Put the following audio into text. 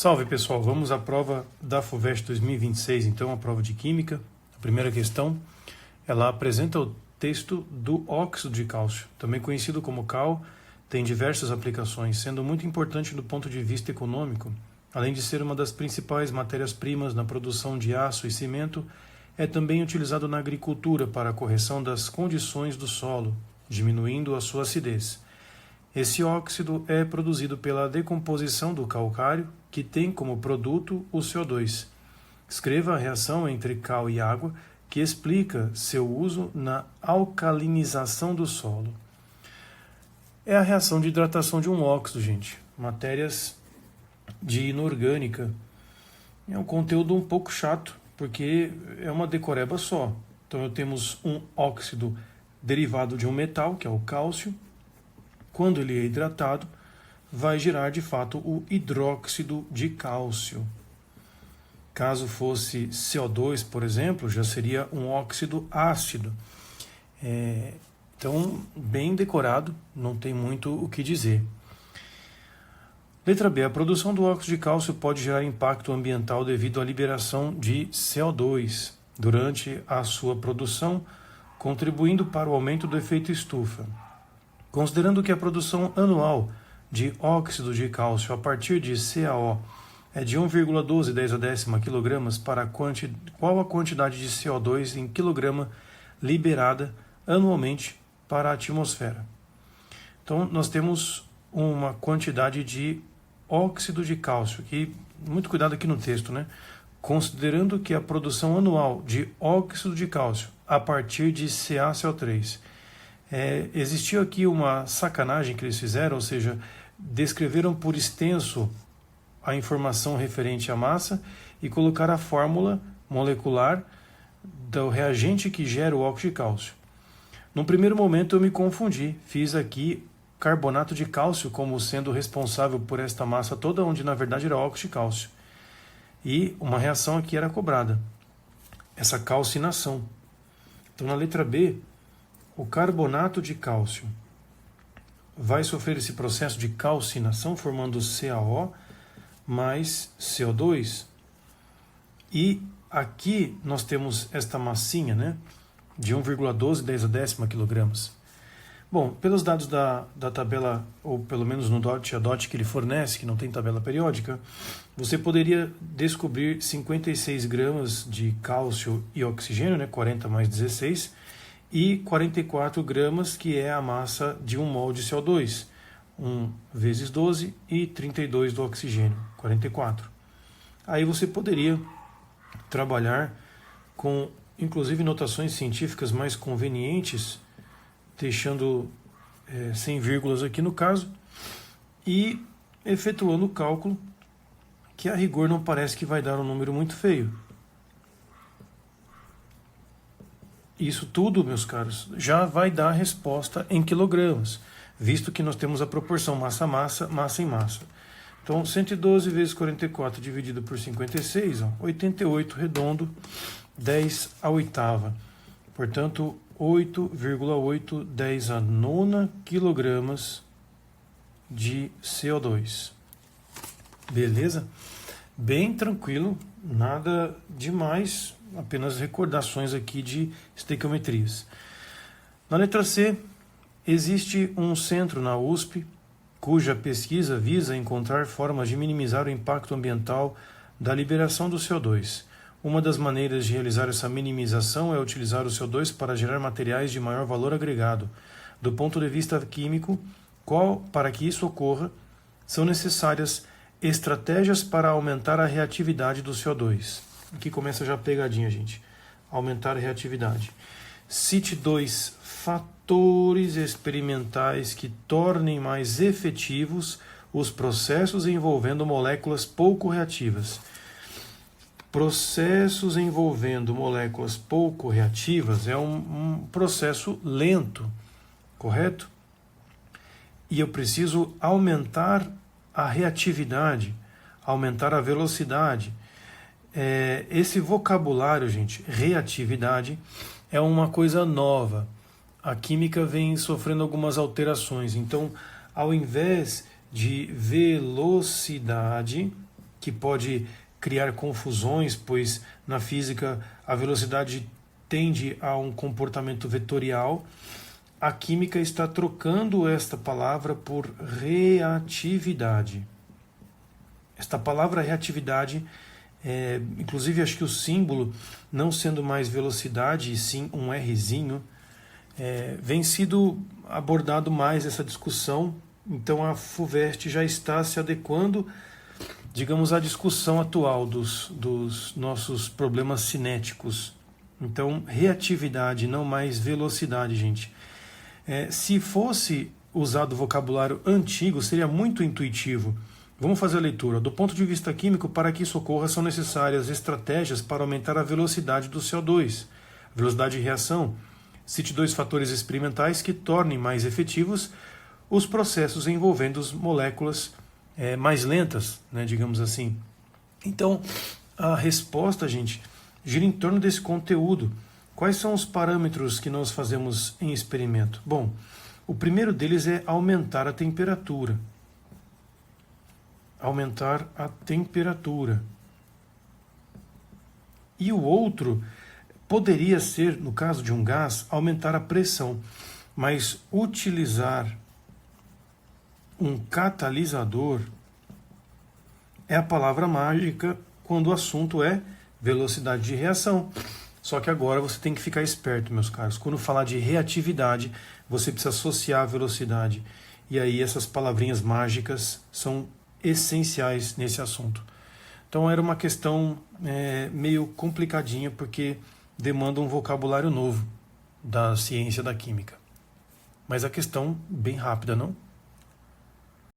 Salve pessoal, vamos à prova da FUVEST 2026, então a prova de Química. A primeira questão, ela apresenta o texto do óxido de cálcio, também conhecido como cal, tem diversas aplicações, sendo muito importante do ponto de vista econômico, além de ser uma das principais matérias-primas na produção de aço e cimento, é também utilizado na agricultura para a correção das condições do solo, diminuindo a sua acidez. Esse óxido é produzido pela decomposição do calcário, que tem como produto o CO2. Escreva a reação entre cal e água, que explica seu uso na alcalinização do solo. É a reação de hidratação de um óxido, gente. Matérias de inorgânica. É um conteúdo um pouco chato, porque é uma decoreba só. Então, temos um óxido derivado de um metal, que é o cálcio. Quando ele é hidratado, vai gerar de fato o hidróxido de cálcio. Caso fosse CO2, por exemplo, já seria um óxido ácido. Então, bem decorado, não tem muito o que dizer. Letra B. A produção do óxido de cálcio pode gerar impacto ambiental devido à liberação de CO2 durante a sua produção, contribuindo para o aumento do efeito estufa. Considerando que a produção anual de óxido de cálcio a partir de CaO é de 1,12 kg, qual a quantidade de CO2 em quilograma liberada anualmente para a atmosfera? Então, nós temos uma quantidade de óxido de cálcio, que, muito cuidado aqui no texto, né? Considerando que a produção anual de óxido de cálcio a partir de CaCO3 existiu aqui uma sacanagem que eles fizeram, ou seja, descreveram por extenso a informação referente à massa e colocaram a fórmula molecular do reagente que gera o óxido de cálcio. Num primeiro momento eu me confundi, fiz aqui carbonato de cálcio como sendo responsável por esta massa toda, onde na verdade era óxido de cálcio. E uma reação aqui era cobrada, essa calcinação. Então na letra B, o carbonato de cálcio vai sofrer esse processo de calcinação, formando CaO mais CO2. E aqui nós temos esta massinha, né, de 1,12 kg. Bom, pelos dados da tabela, ou pelo menos no DOT, a DOT que ele fornece, que não tem tabela periódica, você poderia descobrir 56 gramas de cálcio e oxigênio, né, 40 mais 16, e 44 gramas, que é a massa de 1 mol de CO2, 1 vezes 12 e 32 do oxigênio, 44. Aí você poderia trabalhar com, inclusive, notações científicas mais convenientes, deixando sem vírgulas aqui no caso, e efetuando o cálculo, que a rigor não parece que vai dar um número muito feio. Isso tudo, meus caros, já vai dar resposta em quilogramas, visto que nós temos a proporção massa-massa, massa em massa. Então, 112 vezes 44 dividido por 56, 88 redondo, 10 a oitava. Portanto, 8,810 a nona quilogramas de CO2. Beleza? Bem tranquilo, nada demais, apenas recordações aqui de estequiometrias. Na letra C, existe um centro na USP, cuja pesquisa visa encontrar formas de minimizar o impacto ambiental da liberação do CO2. Uma das maneiras de realizar essa minimização é utilizar o CO2 para gerar materiais de maior valor agregado. Do ponto de vista químico, para que isso ocorra, são necessárias estratégias para aumentar a reatividade do CO2. Aqui começa já a pegadinha, gente. Aumentar a reatividade. Cite 2 fatores experimentais que tornem mais efetivos os processos envolvendo moléculas pouco reativas. Processos envolvendo moléculas pouco reativas é um processo lento, correto? E eu preciso aumentar a reatividade, aumentar a velocidade. Esse vocabulário, gente, reatividade, é uma coisa nova. A química vem sofrendo algumas alterações. Então, ao invés de velocidade, que pode criar confusões, pois na física a velocidade tende a um comportamento vetorial. A química está trocando esta palavra por reatividade. Esta palavra reatividade, inclusive acho que o símbolo, não sendo mais velocidade, e sim um Rzinho, vem sido abordado mais essa discussão. Então a FUVEST já está se adequando, digamos, à discussão atual dos nossos problemas cinéticos. Então, reatividade, não mais velocidade, gente. Se fosse usado o vocabulário antigo, seria muito intuitivo. Vamos fazer a leitura. Do ponto de vista químico, para que isso ocorra, são necessárias estratégias para aumentar a velocidade do CO2, velocidade de reação. Cite 2 fatores experimentais que tornem mais efetivos os processos envolvendo as moléculas mais lentas, né, digamos assim. Então, a resposta, gente, gira em torno desse conteúdo. Quais são os parâmetros que nós fazemos em experimento? Bom, o primeiro deles é aumentar a temperatura. Aumentar a temperatura. E o outro poderia ser, no caso de um gás, aumentar a pressão, mas utilizar um catalisador é a palavra mágica quando o assunto é velocidade de reação. Só que agora você tem que ficar esperto, meus caros. Quando falar de reatividade, você precisa associar a velocidade. E aí essas palavrinhas mágicas são essenciais nesse assunto. Então era uma questão meio complicadinha, porque demanda um vocabulário novo da ciência da química. Mas a questão bem rápida, não?